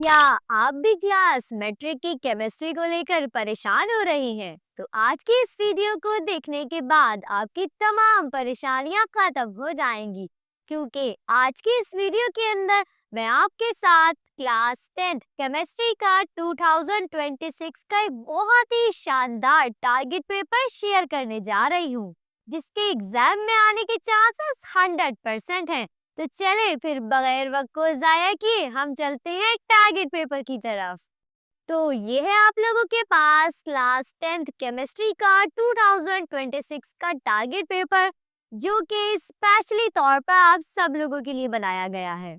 क्या आप भी क्लास मैट्रिक की केमिस्ट्री को लेकर परेशान हो रही हैं? तो आज की इस वीडियो को देखने के बाद आपकी तमाम परेशानियां खत्म हो जाएंगी, क्योंकि आज की इस वीडियो के अंदर मैं आपके साथ क्लास 10th केमिस्ट्री का 2026 का एक बहुत ही शानदार टारगेट पेपर शेयर करने जा रही हूँ, जिसके एग्जाम में आने के चांसेस 100% हैं। तो चले फिर बगैर वक्त को जाया किए हम चलते हैं टारगेट पेपर की तरफ। तो ये है आप लोगों के पास क्लास 10th केमिस्ट्री का 2026 का टारगेट पेपर, जो कि स्पेशली तौर पर आप सब लोगों के लिए बनाया गया है।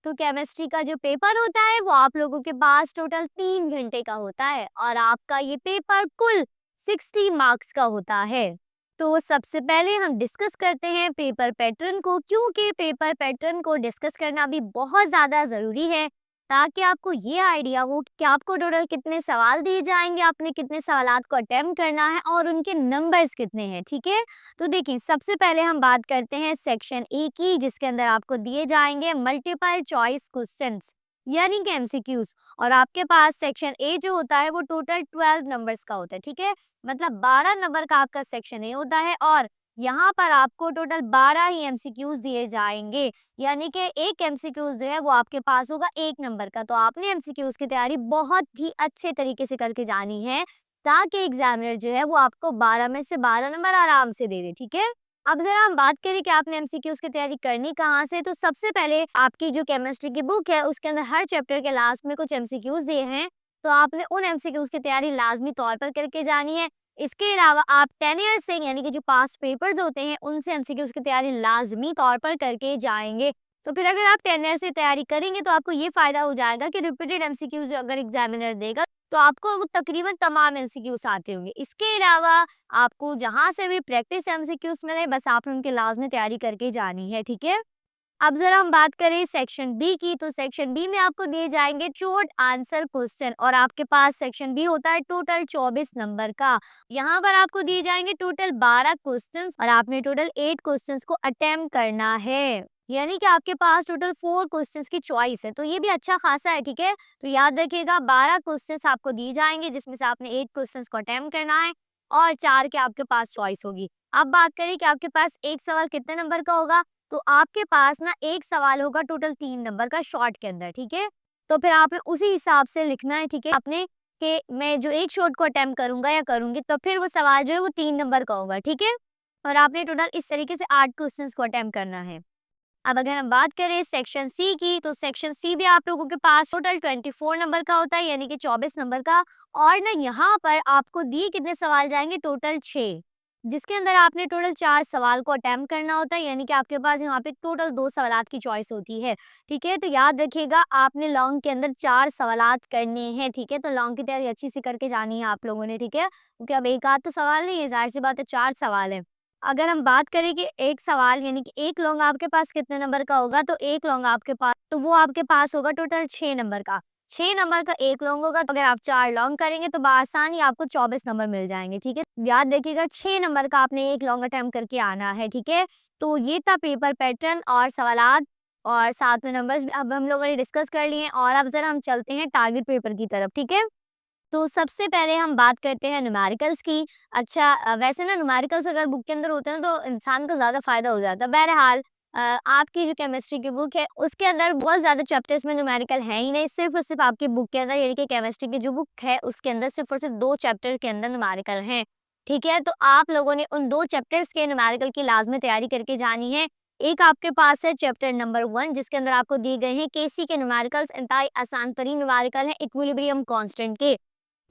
तो केमिस्ट्री का जो पेपर होता है वो आप लोगों के पास टोटल 3 घंटे का होता है और आपका ये पेपर कुल 60 मार्क्स का होता है। तो सबसे पहले हम डिस्कस करते हैं पेपर पैटर्न को, क्योंकि पेपर पैटर्न को डिस्कस करना भी बहुत ज़्यादा ज़रूरी है, ताकि आपको ये आइडिया हो कि आपको टोटल कितने सवाल दिए जाएंगे, आपने कितने सवालात को अटेम्प्ट करना है और उनके नंबर्स कितने हैं। ठीक है, तो देखिए सबसे पहले हम बात करते हैं सेक्शन ए की, जिसके अंदर आपको दिए जाएंगे मल्टीपल चॉइस क्वेश्चंस यानी कि एमसीक्यूज। और आपके पास सेक्शन ए जो होता है वो टोटल 12 नंबर्स का होता है। ठीक है, मतलब 12 नंबर का आपका सेक्शन ए होता है और यहाँ पर आपको टोटल 12 ही एमसीक्यूज दिए जाएंगे, यानी कि एक एमसीक्यूज जो है वो आपके पास होगा 1 नंबर का। तो आपने एमसीक्यूज की तैयारी बहुत ही अच्छे तरीके से करके जानी है, ताकि एग्जामिनर जो है वो आपको 12 में से 12 नंबर आराम से दे दे। ठीक है, अब जरा हम बात करें कि आपने एमसीक्यूज की तैयारी करनी कहाँ से, तो सबसे पहले आपकी जो केमिस्ट्री की बुक है उसके अंदर हर चैप्टर के लास्ट में कुछ एमसीक्यूज दिए हैं, तो आपने उन एमसीक्यूज की तैयारी लाजमी तौर पर करके जानी है। इसके अलावा आप 10 ईयर्स से यानी कि जो पास्ट पेपर्स होते हैं उनसे एमसीक्यूज की तैयारी लाजमी तौर पर करके जाएंगे। तो फिर अगर आप 10 ईयर्स से तैयारी करेंगे तो आपको ये फायदा हो जाएगा कि रिपीटेड एमसीक्यूज अगर एग्जामिनर देगा तो आपको वो तकरीबन तमाम एमसीक्यूज आते होंगे। इसके अलावा आपको जहाँ से भी प्रैक्टिस एमसीक्यूज मिले बस आपने उनके लाजमी तैयारी करके जानी है। ठीक है, अब जरा हम बात करें सेक्शन बी की, तो सेक्शन बी में आपको दिए जाएंगे शॉर्ट आंसर क्वेश्चन और आपके पास सेक्शन बी होता है टोटल 24 नंबर का। यहाँ पर आपको दिए जाएंगे टोटल 12 क्वेश्चंस और आपने टोटल 8 क्वेश्चंस को अटेम्प्ट करना है, यानी कि आपके पास टोटल 4 क्वेश्चंस की चॉइस है, तो ये भी अच्छा खासा है। ठीक है, तो याद रखिएगा 12 क्वेश्चंस आपको दिए जाएंगे, जिसमें से आपने 8 क्वेश्चंस को अटेम्प्ट करना है और 4 के आपके पास चॉइस होगी। अब बात करें कि आपके पास एक सवाल कितने नंबर का होगा, तो आपके पास ना एक सवाल होगा टोटल 3 नंबर का शॉर्ट के अंदर। ठीक है, तो फिर आपने उसी हिसाब से लिखना है। ठीक है, आपने कि मैं जो एक शॉर्ट को अटेम्प्ट करूंगा या करूंगी तो फिर वो सवाल जो है वो 3 नंबर का होगा। ठीक है, और आपने टोटल इस तरीके से 8 क्वेश्चंस को अटेम्प्ट करना है। अब अगर हम बात करें सेक्शन सी की, तो सेक्शन सी भी आप लोगों के पास टोटल 24 नंबर का होता है, यानी कि 24 नंबर का। और ना यहाँ पर आपको दिए कितने सवाल जाएंगे, टोटल 6, जिसके अंदर आपने टोटल 4 सवाल को अटेम्प्ट करना होता है, यानी कि आपके पास यहाँ पे टोटल 2 सवालात की चॉइस होती है। ठीक है, तो याद रखिएगा आपने लॉन्ग के अंदर 4 सवालात करने हैं। ठीक है, तो लॉन्ग की तैयारी अच्छी से करके जानी है आप लोगों ने। ठीक है, क्योंकि अब एक आध तो सवाल नहीं है, जाहिर सी बात है 4 सवाल है। अगर हम बात करें कि एक सवाल यानी कि एक लॉन्ग आपके पास कितने नंबर का होगा, तो एक लॉन्ग आपके पास तो वो आपके पास होगा टोटल 6 नंबर का। 6 नंबर का एक लॉन्ग होगा, तो अगर आप 4 लॉन्ग करेंगे तो बआसानी आपको 24 नंबर मिल जाएंगे। ठीक है, याद रखिएगा 6 नंबर का आपने एक लॉन्ग अटेम्प्ट करके आना है। ठीक है, तो ये था पेपर पैटर्न और सवालात और साथ में नंबर्स अब हम लोगों ने डिस्कस कर लिए हैं। और अब जरा हम चलते हैं टारगेट पेपर की तरफ। ठीक है, तो सबसे पहले हम बात करते हैं न्यूमेरिकल्स की। अच्छा, वैसे ना न्यूमेरिकल्स अगर बुक के अंदर होते हैं तो इंसान को ज़्यादा फ़ायदा हो जाता है। बहरहाल आपकी जो केमिस्ट्री की बुक है उसके अंदर बहुत ज़्यादा चैप्टर्स में न्यूमेरिकल है ही नहीं, सिर्फ़ और सिर्फ़ आपकी बुक के अंदर यानी कि केमिस्ट्री की जो बुक है उसके अंदर सिर्फ़ और सिर्फ़ 2 चैप्टर के अंदर न्यूमेरिकल हैं। ठीक है, तो आप लोगों ने उन 2 चैप्टर्स के न्यूमेरिकल की लाज़मी तैयारी करके जानी है। एक आपके पास है चैप्टर नंबर 1, जिसके अंदर आपको दिए गए हैं केसी के न्यूमेरिकल्स, इंतहाई आसान तरीन न्यूमेरिकल हैं इक्विलिब्रियम कांस्टेंट के।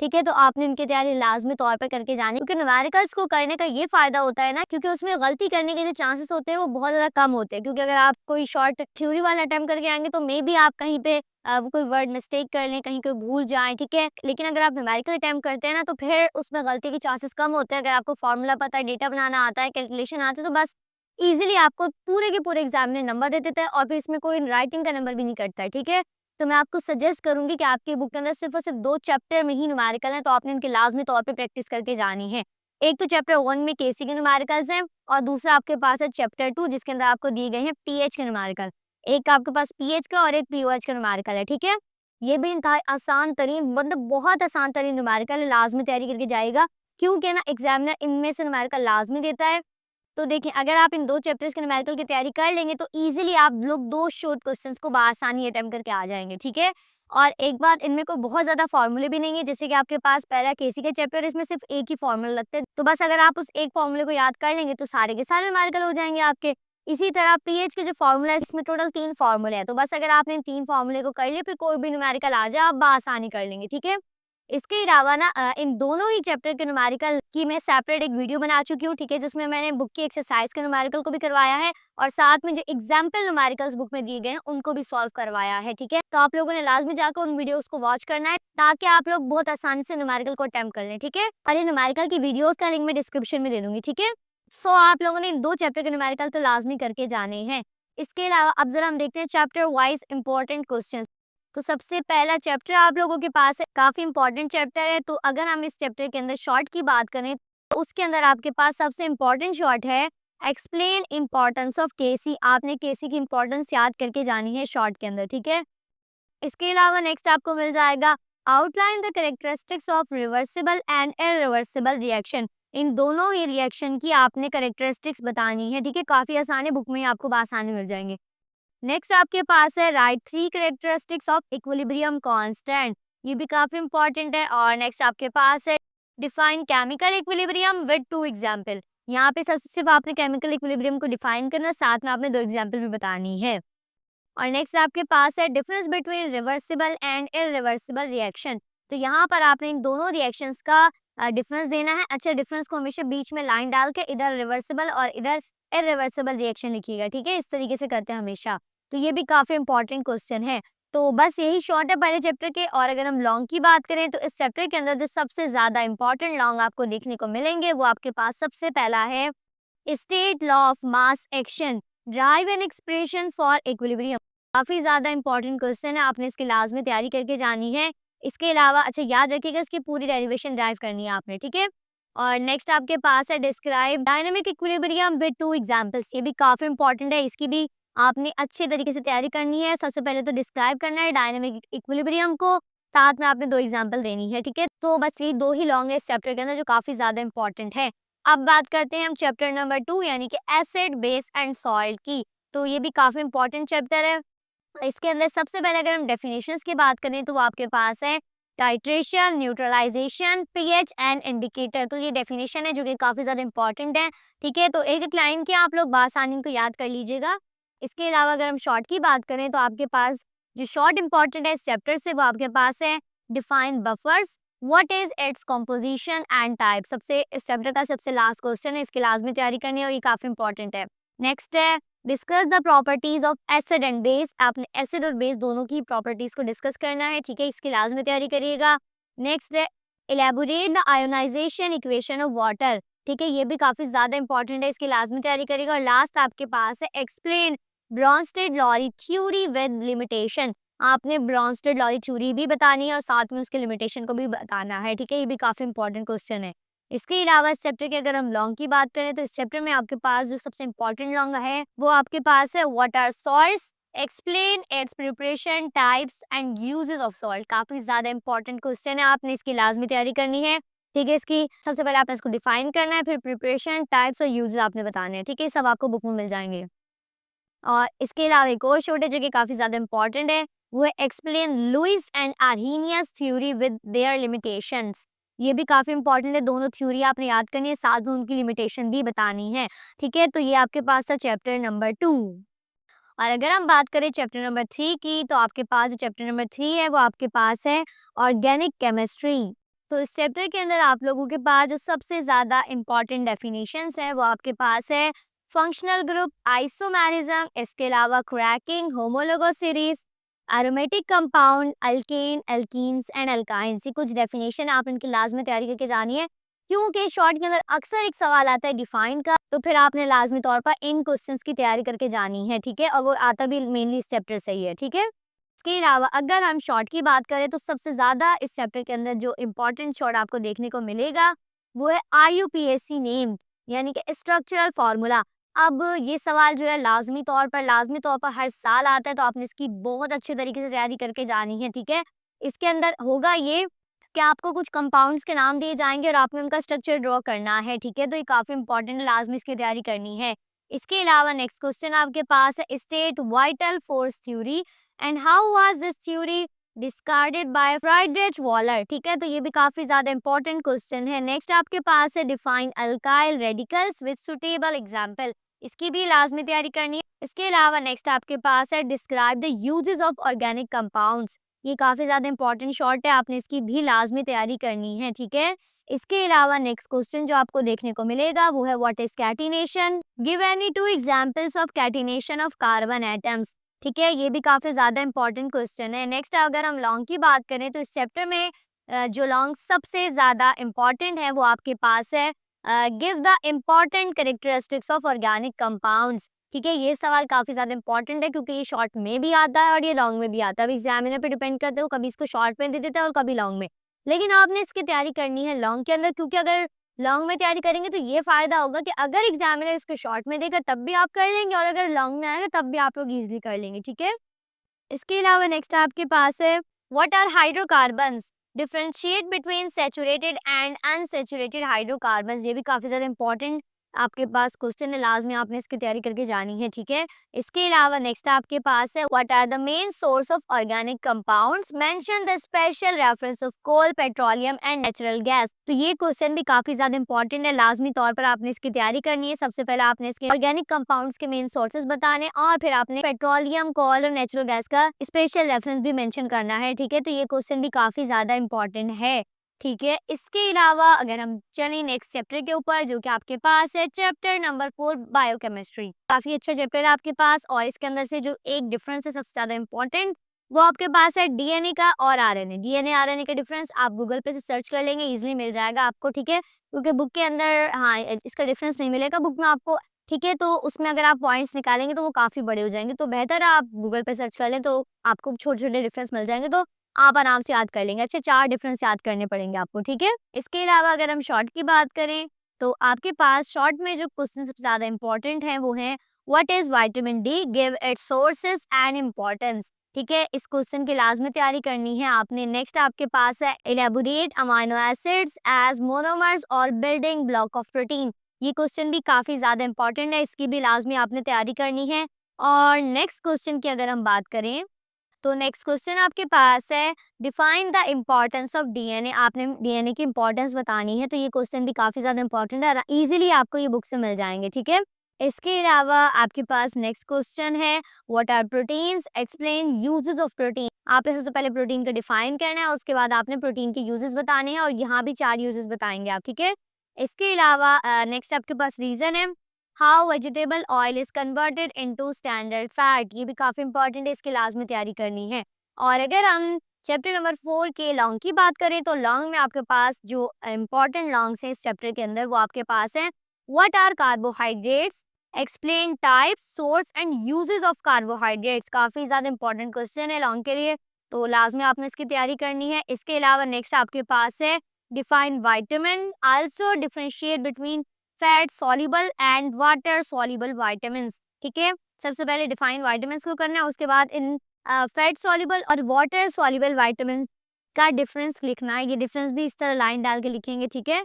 ठीक है, तो आपने इनकी तैयारी लाज़मी तौर पे करके जानी है, क्योंकि न्यूमेरिकल्स को करने का ये फ़ायदा होता है ना, क्योंकि उसमें गलती करने के जो चांसेस होते हैं वो बहुत ज़्यादा कम होते हैं। क्योंकि अगर आप कोई शॉर्ट थ्योरी वाला अटेम्प्ट करके आएँगे तो मे बी आप कहीं पे वो कोई वर्ड मिस्टेक कर लें, कहीं कोई भूल जाएँ। ठीक है, लेकिन अगर आप न्यूमेरिकल अटेम्प्ट करते हैं ना तो फिर उसमें गलती के चांसेस कम होते हैं। अगर आपको फ़ॉर्मूला पता है, डेटा बनाना आता है, कैलकुलेशन आता है, तो बस ईज़िली आपको पूरे के पूरे एग्ज़ाम में नंबर दे देता है और फिर इसमें कोई राइटिंग का नंबर भी नहीं कटता है। ठीक है, तो मैं आपको सजेस्ट करूँगी कि आपकी बुक के अंदर सिर्फ़ और सिर्फ़ 2 चैप्टर में ही न्यूमेरिकल हैं, तो आपने इनकी लाज़मी तौर पे प्रैक्टिस करके जानी है। एक तो चैप्टर 1 में केसी के न्यूमेरिकल्स हैं और दूसरा आपके पास है चैप्टर 2, जिसके अंदर आपको दिए गए हैं पीएच के न्यूमेरिकल। एक आपके पास पीएच का और एक पीओएच का न्यूमेरिकल है। ठीक है? ये भी इंतहा आसान तरीन मतलब बहुत आसान तरीन न्यूमेरिकल है, लाज़मी तैयारी करके जाइएगा क्योंकि ना एग्ज़ामिनर इनमें से न्यूमेरिकल लाज़मी देता है। तो देखिए अगर आप इन 2 चैप्टर्स के न्यूमेरिकल की तैयारी कर लेंगे तो ईज़िली आप लोग 2 शॉर्ट क्वेश्चन्स को बआसानी अटेम्प्ट करके आ जाएँगे, ठीक है? और एक बात इनमें कोई बहुत ज़्यादा फ़ॉर्मूले भी नहीं है, जैसे कि आपके पास पहला केसी का चैप्टर है, इसमें सिर्फ़ एक ही फ़ॉर्मूला लगता है। तो बस अगर आप उस एक फ़ॉर्मूले को याद कर लेंगे तो सारे के सारे न्यूमेरिकल हो जाएँगे आपके। इसी तरह पीएच के जो फ़ॉर्मूला है इसमें टोटल 3 फ़ॉर्मूले हैं, तो बस अगर आपने इन 3 फ़ॉर्मूले को कर लिया फिर कोई भी न्यूमेरिकल आ जाए आप बआसानी कर लेंगे, ठीक है? इसके अलावा ना इन दोनों ही चैप्टर के न्यूमेरिकल की मैं सेपरेट एक वीडियो बना चुकी हूँ, ठीक है? जिसमें मैंने बुक की एक्सरसाइज़ के न्यूमेरिकल को भी करवाया है और साथ में जो एग्ज़ाम्पल न्यूमेरिकल्स बुक में दिए गए हैं, उनको भी सॉल्व करवाया है, ठीक है? तो आप लोगों ने लाज़मी जाकर उन वीडियोज़ को वॉच करना है, ताकि आप लोग बहुत आसानी से न्यूमेरिकल को अटेम्प्ट कर लें, ठीक है? और ये न्यूमेरिकल की वीडियोज़ का लिंक मैं डिस्क्रिप्शन में दे दूँगी, ठीक है? सो आप लोगों ने इन 2 चैप्टर के न्यूमेरिकल तो लाज़मी करके जाने हैं। इसके अलावा अब ज़रा हम देखते हैं चैप्टर वाइज़ इम्पोर्टेंट क्वेश्चंस। तो सबसे पहला चैप्टर आप लोगों के पास है, काफ़ी इम्पोर्टेंट चैप्टर है, तो अगर हम इस चैप्टर के अंदर शॉर्ट की बात करें, तो उसके अंदर आपके पास सबसे इम्पोर्टेंट शॉर्ट है एक्सप्लेन इम्पोर्टेंस ऑफ केसी। आपने केसी की इम्पोर्टेंस याद करके जानी है शॉर्ट के अंदर, ठीक है? इसके अलावा नेक्स्ट आपको मिल जाएगा outline the characteristics of reversible and irreversible reaction. इन दोनों ही रिएक्शन की आपने कैरेक्टरिस्टिक्स बतानी है, ठीक है? काफ़ी आसान है, बुक में ही आपको बआसानी मिल जाएंगे। नेक्स्ट आपके पास है right 3 characteristics of equilibrium constant. ये भी काफी इंपॉर्टेंट है। और नेक्स्ट आपके पास है define chemical equilibrium with 2 example. यहाँ पे सिर्फ आपने केमिकल इक्विलिब्रियम को डिफाइन करना, साथ में आपने 2 एग्जांपल भी बतानी है। और नेक्स्ट आपके पास है difference between reversible and irreversible reaction. तो यहाँ पर आपने इन दोनों रिएक्शंस का डिफरेंस देना है। अच्छा, डिफरेंस को हमेशा बीच में लाइन डाल के इधर रिवर्सिबल और इधर इरिवर्सिबल रिएक्शन लिखिएगा, ठीक है? इस तरीके से करते हैं हमेशा। तो ये भी काफी इंपॉर्टेंट क्वेश्चन है। तो बस यही शॉर्ट है पहले चैप्टर के। और अगर हम लॉन्ग की बात करें तो इस चैप्टर के अंदर जो सबसे ज्यादा इंपॉर्टेंट लॉन्ग आपको देखने को मिलेंगे वो आपके पास सबसे पहला है state law of mass action, drive an expression for equilibrium. काफी ज्यादा इंपॉर्टेंट क्वेश्चन है, आपने इसकी लाजमी तैयारी करके जानी है। इसके अलावा अच्छा याद रखिएगा इसकी पूरी डेरिवेशन ड्राइव करनी है आपने, ठीक है? और नेक्स्ट आपके पास है describe dynamic equilibrium with 2 examples. ये भी काफी इंपॉर्टेंट है, इसकी भी आपने अच्छे तरीके से तैयारी करनी है। सबसे पहले तो डिस्क्राइब करना है डायनामिक इक्विलिब्रियम को, साथ में आपने 2 एग्जांपल देनी है, ठीक है? तो बस ये 2 ही लॉन्ग है इस चैप्टर के अंदर जो काफी ज्यादा इंपॉर्टेंट है। अब बात करते हैं हम चैप्टर नंबर 2 यानी कि एसिड बेस एंड सॉइल की। तो ये भी काफी इंपॉर्टेंट चैप्टर है। इसके अंदर सबसे पहले अगर हम डेफिनेशंस की बात करें तो वो आपके पास है titration, neutralisation, pH and indicator. तो ये डेफिनेशन है जो कि काफी ज्यादा इंपॉर्टेंट है, ठीक है? तो एक एक लाइन के आप लोग बासानी को याद कर लीजिएगा। इसके अलावा अगर हम शॉर्ट की बात करें तो आपके पास जो शॉर्ट इंपॉर्टेंट है इस चैप्टर से वो आपके पास है define buffers, what is its composition and type. सबसे इस चैप्टर का सबसे लास्ट क्वेश्चन है, इसकी लाजमी तैयारी करनी है और ये काफी इंपॉर्टेंट है। नेक्स्ट है discuss the properties of acid and base. आपने एसिड और बेस दोनों की प्रॉपर्टीज को डिस्कस करना है, ठीक है? इसकी लाजमी तैयारी करिएगा। नेक्स्ट है elaborate the ionisation equation of water, ठीक है? ये भी काफी ज्यादा इंपॉर्टेंट है, इसकी लाजमी तैयारी करिएगा। और लास्ट आपके पास है explain Brønsted-lorry theory with limitation. आपने ब्रॉन्स्टेड-लॉरी थ्योरी भी बतानी है और साथ में उसके लिमिटेशन को भी बताना है, ठीक है? ये भी काफी इंपॉर्टेंट क्वेश्चन है। इसके अलावा इस चैप्टर के अगर हम लॉन्ग की बात करें तो इस चैप्टर में आपके पास जो सबसे इम्पोर्टेंट लॉन्ग है वो आपके पास है what are salts, explain its preparation, types and uses of salt. काफी ज्यादा इंपॉर्टेंट क्वेश्चन है, आपने इसकी लाजमी तैयारी करनी है, ठीक है? इसकी सबसे पहले आपने इसको डिफाइन करना है, फिर प्रिपरेशन, टाइप्स और यूजेस आपने बताने हैं, ठीक है? सब आपको बुक में मिल जाएंगे। और इसके अलावा एक और शॉर्ट है जो कि काफी ज्यादा इंपॉर्टेंट है, वो है explain Lewis and Arrhenius theory with their limitations. ये भी काफी इंपॉर्टेंट है, दोनों थ्योरी आपने याद करनी है, साथ में उनकी लिमिटेशन भी बतानी है, ठीक है? तो ये आपके पास था चैप्टर नंबर 2। और अगर हम बात करें चैप्टर नंबर 3 की तो आपके पास जो चैप्टर नंबर 3 है वो आपके पास है ऑर्गेनिक केमिस्ट्री। तो इस चैप्टर के अंदर आप लोगों के पास जो सबसे ज्यादा इंपॉर्टेंट डेफिनेशंस है वो आपके पास है फंक्शनल ग्रुप, आइसोमेरिज्म, इसके अलावा cracking, homologous series, aromatic compound, alkane, alkenes and alkynes. ये कुछ डेफिनेशन आप इनकी लाजमी तैयारी करके जानी है, क्योंकि शॉर्ट के अंदर अक्सर एक सवाल आता है डिफाइन का, तो फिर आपने लाजमी तौर पर इन क्वेश्चंस की तैयारी करके जानी है, ठीक है? और वो आता भी मेनली इस चैप्टर से ही है, ठीक है? इसके अलावा अगर हम शॉर्ट की बात करें तो सबसे ज्यादा इस चैप्टर के अंदर जो इम्पोर्टेंट शॉर्ट आपको देखने को मिलेगा वो है IUPAC नेम, यानी कि स्ट्रक्चरल फार्मूला। अब ये सवाल जो है लाज़मी तौर पर हर साल आता है, तो आपने इसकी बहुत अच्छे तरीके से तैयारी करके जानी है, ठीक है? इसके अंदर होगा ये कि आपको कुछ कंपाउंड्स के नाम दिए जाएँगे और आपने उनका स्ट्रक्चर ड्रॉ करना है, ठीक है? तो ये काफ़ी इम्पोर्टेंट है, लाज़मी इसकी तैयारी करनी है। इसके अलावा नेक्स्ट क्वेश्चन आपके पास है, state vital force theory and how was this theory discarded by Friedrich Wohler, ठीक है? तो ये भी काफ़ी ज़्यादा इम्पोर्टेंट क्वेश्चन है। नेक्स्ट आपके पास है, define alkyl radicals with suitable example, इसकी भी लाज़मी तैयारी करनी है। इसके अलावा नेक्स्ट आपके पास है, describe the uses of organic compounds, ये काफ़ी ज़्यादा इम्पोर्टेंट शॉर्ट है, आपने इसकी भी लाज़मी तैयारी करनी है, ठीक है? इसके अलावा नेक्स्ट क्वेश्चन जो आपको देखने को मिलेगा वो है, what is catenation? Give any 2 examples of catenation of carbon atoms, ठीक है? ये भी काफ़ी ज़्यादा इम्पोर्टेंट क्वेश्चन है। नेक्स्ट अगर हम लॉन्ग की बात करें तो इस चैप्टर में जो लॉन्ग सबसे ज़्यादा इम्पोर्टेंट है वो आपके पास है, give the important characteristics of organic compounds, ठीक है? ये सवाल काफ़ी ज़्यादा इम्पोर्टेंट है क्योंकि ये शॉर्ट में भी आता है और ये लॉन्ग में भी आता है। अब एग्जामिनर पे डिपेंड करता है, वो कभी इसको शॉर्ट में दे देता है और कभी लॉन्ग में। लेकिन आपने इसकी तैयारी करनी है लॉन्ग के अंदर, क्योंकि अगर लॉन्ग में तैयारी करेंगे तो ये फ़ायदा होगा कि अगर एग्जामिनर इसको शॉर्ट में देगा तब भी आप कर लेंगे और अगर लॉन्ग में आएगा तब भी आप लोग ईज़िली कर लेंगे, ठीक है? इसके अलावा नेक्स्ट आपके पास है, what are hydrocarbons? Differentiate between saturated and unsaturated hydrocarbons, ये भी काफ़ी ज़्यादा इंपॉर्टेंट आपके पास क्वेश्चन है, लाज़मी आपने इसकी तैयारी करके जानी है, ठीक है? इसके अलावा नेक्स्ट आपके पास है, what are the main source of organic compounds? Mention the special reference of coal, petroleum and natural gas. तो ये क्वेश्चन भी काफ़ी ज़्यादा इंपॉर्टेंट है, लाज़मी तौर पर आपने इसकी तैयारी करनी है। सबसे पहले आपने इसके ऑर्गेनिक कंपाउंड्स के मेन सोर्सेज बताने और फिर आपने पेट्रोलियम, कोल और नेचुरल गैस का स्पेशल रेफरेंस भी मेंशन करना है, ठीक है? तो ये क्वेश्चन भी काफ़ी ज़्यादा इंपॉर्टेंट है, ठीक है? इसके अलावा अगर हम चलें नेक्स्ट चैप्टर के ऊपर जो कि आपके पास है, चैप्टर नंबर 4 बायोकेमिस्ट्री। काफ़ी अच्छा चैप्टर है आपके पास और इसके अंदर से जो एक डिफरेंस है सबसे ज़्यादा इम्पोर्टेंट, वो आपके पास है डीएनए का और आरएनए। डीएनए, आरएनए का डिफरेंस आप गूगल पे से सर्च कर लेंगे, ईज़िली मिल जाएगा आपको, ठीक है? क्योंकि बुक के अंदर हाँ, इसका डिफरेंस नहीं मिलेगा बुक में आपको, ठीक है? तो उसमें अगर आप पॉइंट्स निकालेंगे तो वो काफ़ी बड़े हो जाएँगे, तो बेहतर है आप गूगल पे सर्च कर लें, तो आपको छोटे-छोटे डिफरेंस मिल जाएँगे, तो आप आराम से याद कर लेंगे। अच्छे 4 डिफरेंस याद करने पड़ेंगे आपको, ठीक है? इसके अलावा अगर हम शॉर्ट की बात करें, तो आपके पास शॉर्ट में जो क्वेश्चन सबसे ज़्यादा इम्पोर्टेंट हैं, वो हैं, what is vitamin D? Give its sources and importance, ठीक है? इस क्वेश्चन की लाज़मी तैयारी करनी है आपने। नेक्स्ट आपके पास है, elaborate amino acids as monomers और बिल्डिंग ब्लॉक ऑफ प्रोटीन। ये क्वेश्चन भी काफ़ी ज़्यादा इम्पोर्टेंट है, इसकी भी लाज़मी आपने तैयारी करनी है। और नेक्स्ट क्वेश्चन की अगर हम बात करें, तो नेक्स्ट क्वेश्चन आपके पास है, define the importance of DNA. आपने डीएनए की इम्पोर्टेंस बतानी है, तो ये क्वेश्चन भी काफ़ी ज़्यादा इम्पोर्टेंट है, इजीली आपको ये बुक से मिल जाएंगे, ठीक है? इसके अलावा आपके पास नेक्स्ट क्वेश्चन है, what are proteins? Explain uses of protein. आपने सबसे पहले प्रोटीन को डिफाइन करना है, उसके बाद आपने प्रोटीन के यूजेस बताने हैं और यहाँ भी 4 यूजेस बताएंगे आप, ठीक है? इसके अलावा नेक्स्ट आपके पास रीजन है, how vegetable oil is converted into standard fat. ये भी काफ़ी इंपॉर्टेंट है, इसकी लाजमी तैयारी करनी है। और अगर हम चैप्टर नंबर 4 के लॉन्ग की बात करें, तो लॉन्ग में आपके पास जो इम्पोर्टेंट लॉन्ग्स हैं इस चैप्टर के अंदर, वो आपके पास है, what are carbohydrates? Explain types, source and uses of carbohydrates. काफ़ी ज़्यादा इंपॉर्टेंट क्वेश्चन है लॉन्ग के लिए, तो लाजमी आपने इसकी तैयारी करनी है। इसके अलावा नेक्स्ट आपके पास है, define vitamin, also differentiate between fat soluble and water soluble vitamins, ठीक है? सबसे पहले डिफाइन विटामिन्स को करना है, उसके बाद इन फैट सॉल्युबल और वाटर सॉल्युबल विटामिन्स का डिफरेंस लिखना है। ये डिफरेंस भी इस तरह लाइन डाल के लिखेंगे, ठीक है?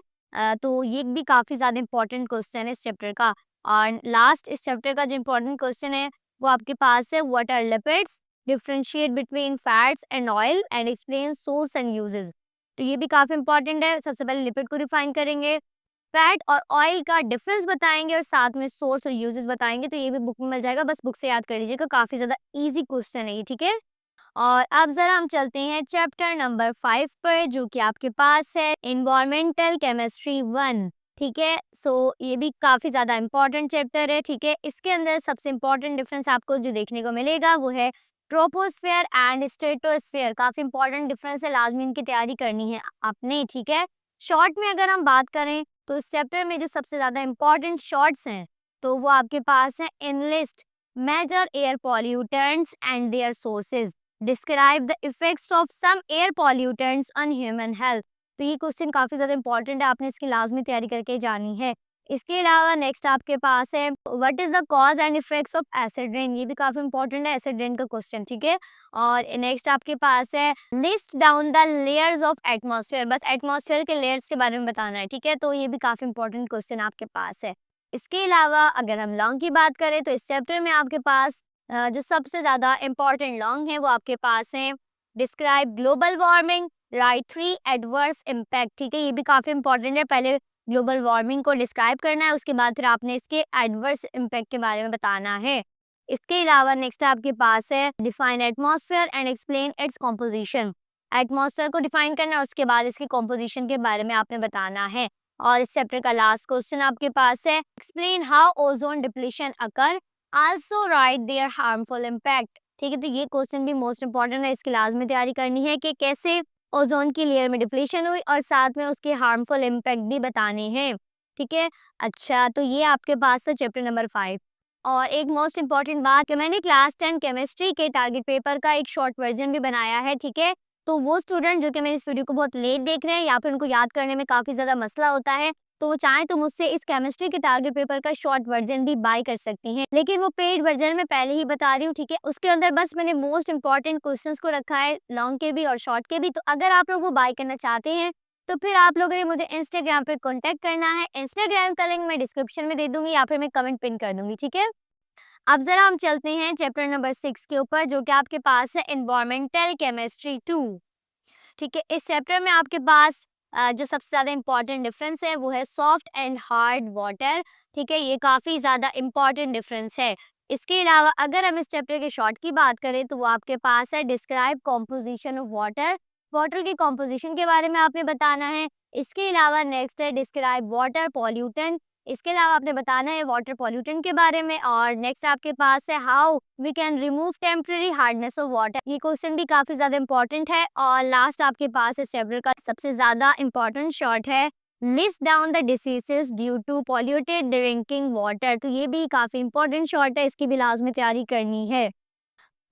तो ये भी काफ़ी ज़्यादा इंपॉर्टेंट क्वेश्चन है इस चैप्टर का। और लास्ट इस चैप्टर का जो इंपॉर्टेंट क्वेश्चन है वो आपके पास है, what are lipids? Differentiate between fats and oil and explain source and uses. तो ये भी काफ़ी इंपॉर्टेंट है। सबसे पहले लिपिड को डिफाइन करेंगे, फैट और ऑयल का डिफरेंस बताएंगे और साथ में सोर्स और यूजेस बताएंगे। तो ये भी बुक में मिल जाएगा, बस बुक से याद कर लीजिएगा, काफ़ी ज़्यादा इजी क्वेश्चन है ये, ठीक है? और अब ज़रा हम चलते हैं चैप्टर नंबर 5 पर जो कि आपके पास है, एनवायरमेंटल केमिस्ट्री 1, ठीक है? सो ये भी काफ़ी ज़्यादा इंपॉर्टेंट चैप्टर है, ठीक है? इसके अंदर सबसे इंपॉर्टेंट डिफरेंस आपको जो देखने को मिलेगा वो है ट्रोपोस्फेयर एंड स्ट्रेटोस्फेयर। काफ़ी इंपॉर्टेंट डिफरेंस है, लाजमी इनकी तैयारी करनी है आपने, ठीक है? शॉर्ट में अगर हम बात करें तो इस चैप्टर में जो सबसे ज़्यादा इंपॉर्टेंट शॉर्ट्स हैं तो वो आपके पास है, enlist major air pollutants and their sources, describe the effects of some air pollutants on human health. तो ये क्वेश्चन काफ़ी ज़्यादा इंपॉर्टेंट है, आपने इसकी लाजमी तैयारी करके जानी है। इसके अलावा नेक्स्ट आपके पास है what is the cause and effects of acid rain, ये भी काफी इंपॉर्टेंट है एसिड रेन का क्वेश्चन, ठीक है। और नेक्स्ट आपके पास है list down the layers of atmosphere, बस एटमॉस्फेयर के लेयर्स के बारे में बताना है, ठीक है। तो ये भी काफी इंपॉर्टेंट क्वेश्चन आपके पास है। इसके अलावा अगर हम लॉन्ग की बात करें तो इस चैप्टर में आपके पास जो सबसे ज्यादा इंपॉर्टेंट लॉन्ग है वो आपके पास है describe global warming, right 3 adverse impact, ठीक है। ये भी काफी इंपॉर्टेंट है, पहले ग्लोबल वार्मिंग को डिस्क्राइब करना है, उसके बाद फिर आपने इसके एडवर्स इम्पैक्ट के बारे में बताना है। इसके अलावा नेक्स्ट आपके पास है define atmosphere and explain its composition, atmosphere को डिफाइन करना है, उसके बाद इसकी कॉम्पोजिशन के बारे में आपने बताना है। और इस चैप्टर का लास्ट क्वेश्चन आपके पास है explain how ozone depletion occur, also write their harmful impact, ठीक है। तो ये क्वेश्चन भी मोस्ट इंपॉर्टेंट है, इसकी लाजमी तैयारी करनी है कि कैसे ओजोन की लेयर में डिप्लीशन हुई और साथ में उसके हार्मफुल इम्पैक्ट भी बताने हैं, ठीक है। अच्छा, तो ये आपके पास है चैप्टर नंबर 5। और एक मोस्ट इम्पॉर्टेंट बात कि मैंने क्लास 10 केमिस्ट्री के टारगेट पेपर का एक शॉर्ट वर्जन भी बनाया है, ठीक है। तो वो स्टूडेंट जो कि मेरे इस वीडियो को बहुत लेट देख रहे हैं या फिर उनको याद करने में काफ़ी ज़्यादा मसला होता है, तो वो चाहें तो मुझसे इस केमिस्ट्री के टारगेट पेपर का शॉर्ट वर्जन भी बाय कर सकती हैं, लेकिन वो पेड वर्जन में पहले ही बता रही हूँ, ठीक है। उसके अंदर बस मैंने मोस्ट इंपॉर्टेंट क्वेश्चंस को रखा है, लॉन्ग के भी और शॉर्ट के भी। तो अगर आप लोग वो बाय करना चाहते हैं तो फिर आप लोगों ने मुझे इंस्टाग्राम पे कॉन्टैक्ट करना है, इंस्टाग्राम का लिंक मैं डिस्क्रिप्शन में दे दूंगी या फिर मैं कमेंट पिन कर दूंगी, ठीक है। अब जरा हम चलते हैं चैप्टर नंबर 6 के ऊपर, जो कि आपके पास है एनवायरमेंटल केमिस्ट्री 2, ठीक है। इस चैप्टर में आपके पास जो सबसे ज़्यादा इंपॉर्टेंट डिफरेंस है वो है सॉफ्ट एंड हार्ड वाटर, ठीक है। ये काफ़ी ज़्यादा इंपॉर्टेंट डिफरेंस है। इसके अलावा अगर हम इस चैप्टर के शॉर्ट की बात करें तो वो आपके पास है describe composition of water, water की कॉम्पोजिशन के बारे में आपने बताना है। इसके अलावा नेक्स्ट है डिस्क्राइब वाटर पॉल्यूटेंट, इसके अलावा आपने बताना है वाटर पॉल्यूटेंट के बारे में। और नेक्स्ट आपके पास है how we can remove temporary hardness of water, ये क्वेश्चन भी काफी ज्यादा इंपॉर्टेंट है। और लास्ट आपके पास इस चैप्टर का सबसे ज्यादा इंपॉर्टेंट शॉर्ट है list down the diseases due to polluted drinking water, तो ये भी काफी इंपॉर्टेंट शॉर्ट है, इसकी भी लाजमी तैयारी करनी है।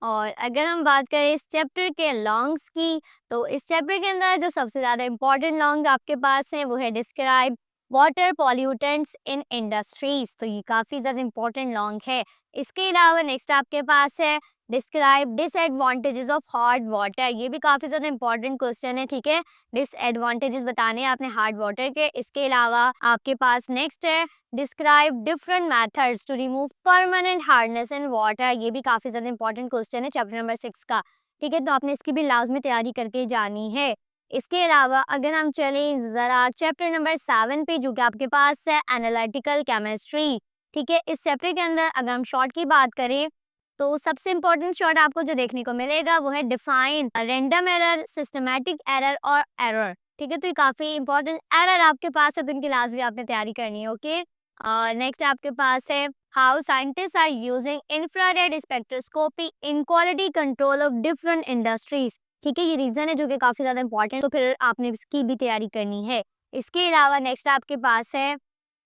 और अगर हम बात करें इस चैप्टर के लॉन्ग्स की, तो इस चैप्टर के अंदर जो सबसे ज़्यादा इंपॉर्टेंट लॉन्ग आपके पास है वो है डिस्क्राइब वाटर पॉल्यूटेंट्स इन इंडस्ट्रीज, तो ये काफ़ी ज़्यादा इंपॉर्टेंट लॉन्ग है। इसके अलावा नेक्स्ट आपके पास है describe disadvantages of hard water, ये भी काफ़ी ज़्यादा इंपॉर्टेंट क्वेश्चन है, ठीक है। डिसएडवांटेजेस बताने हैं आपने हार्ड वाटर के। इसके अलावा आपके पास नेक्स्ट है describe different methods to remove permanent hardness in water, ये भी काफी ज्यादा इंपॉर्टेंट क्वेश्चन है चैप्टर नंबर 6 का, ठीक है। तो आपने इसकी भी लाजमी तैयारी करके जानी है। इसके अलावा अगर हम चलें जरा चैप्टर नंबर 7 पे, जो कि आपके पास है एनालिटिकल केमिस्ट्री, ठीक है। इस चैप्टर के अंदर अगर हम शॉर्ट की बात करें तो सबसे इंपॉर्टेंट शॉर्ट आपको जो देखने को मिलेगा वो है define random error, systematic error और एरर, ठीक है। तो ये काफी इंपॉर्टेंट एरर आपके पास है, तो इनकी लाजमी आपने तैयारी करनी है, ओके। और नेक्स्ट आपके पास है how scientist are using infrared spectroscopy in quality control of different industries, ठीक है। ये रीजन है जो कि काफी ज्यादा इंपॉर्टेंट, तो फिर आपने इसकी भी तैयारी करनी है। इसके अलावा नेक्स्ट आपके पास है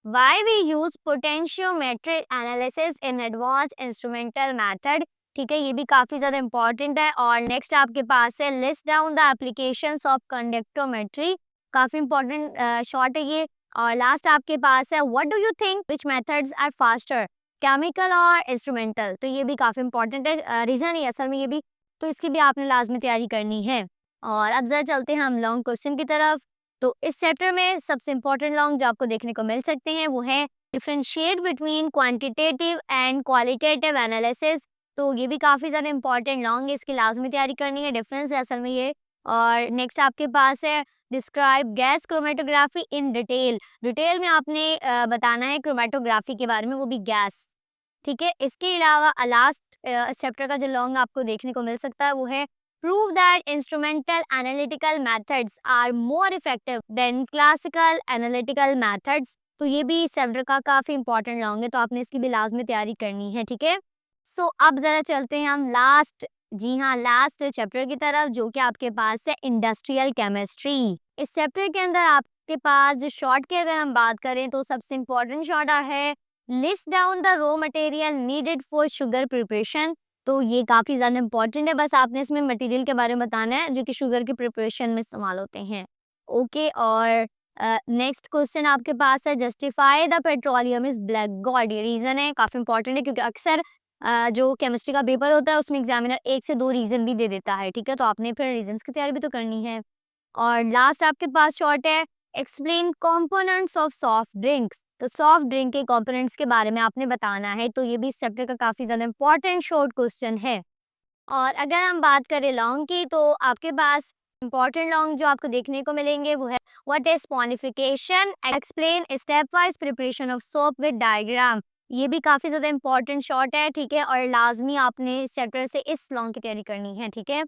why we use potentiometric analysis in advanced instrumental method, ठीक है। ये भी काफी ज्यादा इंपॉर्टेंट है। और नेक्स्ट आपके पास है list down the applications of conductometry, काफी इंपॉर्टेंट शॉर्ट है ये। और लास्ट आपके पास है what do you think which methods are faster, chemical और इंस्ट्रूमेंटल, तो ये भी काफी इंपॉर्टेंट है, रीजन है असल में ये भी, तो इसकी भी आपने लाजमी तैयारी करनी है। और अब जरा चलते हैं हम लॉन्ग क्वेश्चन की तरफ। तो इस चैप्टर में सबसे इंपॉर्टेंट लॉन्ग जो आपको देखने को मिल सकते हैं वो है differentiate between quantitative and qualitative analysis, तो ये भी काफी ज्यादा इंपॉर्टेंट लॉन्ग है, इसकी लाजमी तैयारी करनी है, डिफरेंस है असल में ये। और नेक्स्ट आपके पास है describe gas chromatography in detail, detail में आपने बताना है क्रोमेटोग्राफी के बारे में, वो भी गैस, ठीक है। इसके अलावा लास्ट चैप्टर का जो लॉन्ग आपको देखने को मिल सकता है वो है prove that instrumental analytical methods are more effective than classical analytical methods, तो ये भी इस चैप्टर का काफी इंपॉर्टेंट लॉन्ग है, तो आपने इसकी भी लाजमी तैयारी करनी है, ठीक है। सो अब जरा चलते हैं हम लास्ट, जी हाँ, लास्ट चैप्टर की तरफ, जो कि आपके पास है इंडस्ट्रियल केमिस्ट्री। इस चैप्टर के अंदर आपके पास जो शॉर्ट की अगर हम बात करें तो सबसे इंपॉर्टेंट शॉर्ट है list down the raw material needed for sugar preparation, तो ये काफी ज्यादा इंपॉर्टेंट है, बस आपने इसमें मटेरियल के बारे में बताना है जो कि शुगर की प्रिपरेशन में इस्तेमाल होते हैं, ओके। और नेक्स्ट क्वेश्चन आपके पास है, justify the petroleum is black God. ये रीजन है, काफी इंपॉर्टेंट है क्योंकि अक्सर जो केमिस्ट्री का पेपर होता है उसमें एग्जामिनर 1 से 2 रीजन भी दे देता है, ठीक है, तो आपने फिर रीजंस की तैयारी भी तो करनी है। और लास्ट आपके पास शॉर्ट है, explain components of soft drinks. तो सॉफ्ट ड्रिंक के कंपोनेंट्स के बारे में आपने बताना है, तो ये भी इस चैप्टर का काफी ज्यादा इंपॉर्टेंट शॉर्ट क्वेश्चन है। और अगर हम बात करें लॉन्ग की, तो आपके पास इंपॉर्टेंट लॉन्ग जो आपको देखने को मिलेंगे वो है, what is saponification, explain step wise preparation of soap with diagram. ये भी काफी ज्यादा इंपॉर्टेंट शॉर्ट है, ठीक है, और लाजमी आपने इस चैप्टर से इस लॉन्ग की तैयारी करनी है, ठीक है।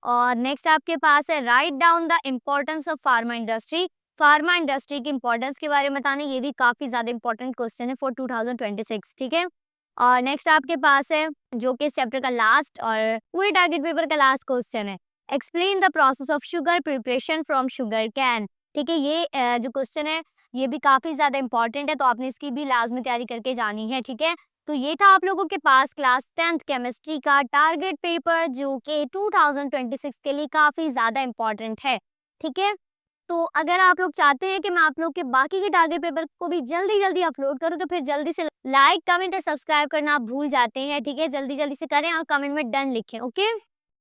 और नेक्स्ट आपके पास है, write down the importance of pharma industry. Pharma industry की इंपॉर्टेंस के बारे में बताना, ये भी काफी ज्यादा इंपॉर्टेंट क्वेश्चन है फॉर 2026, ठीक है। और नेक्स्ट आपके पास है, जो कि इस चैप्टर का लास्ट और पूरे टारगेट पेपर का लास्ट क्वेश्चन है, explain the process of sugar preparation from sugar cane. ठीक है, ये जो क्वेश्चन है ये भी काफी ज्यादा इंपॉर्टेंट है, तो आपने इसकी भी लाजमी तैयारी करके जानी है, ठीक है। तो ये था आप लोगों के पास क्लास 10th केमिस्ट्री का टारगेट पेपर, जो कि 2026 के लिए काफी ज्यादा इंपॉर्टेंट है, ठीक है। तो अगर आप लोग चाहते हैं कि मैं आप लोग के बाकी के टारगेट पेपर को भी जल्दी जल्दी अपलोड करूं, तो फिर जल्दी से लाइक, कमेंट और सब्सक्राइब करना आप भूल जाते हैं, ठीक है, जल्दी जल्दी से करें और कमेंट में डन लिखें, ओके।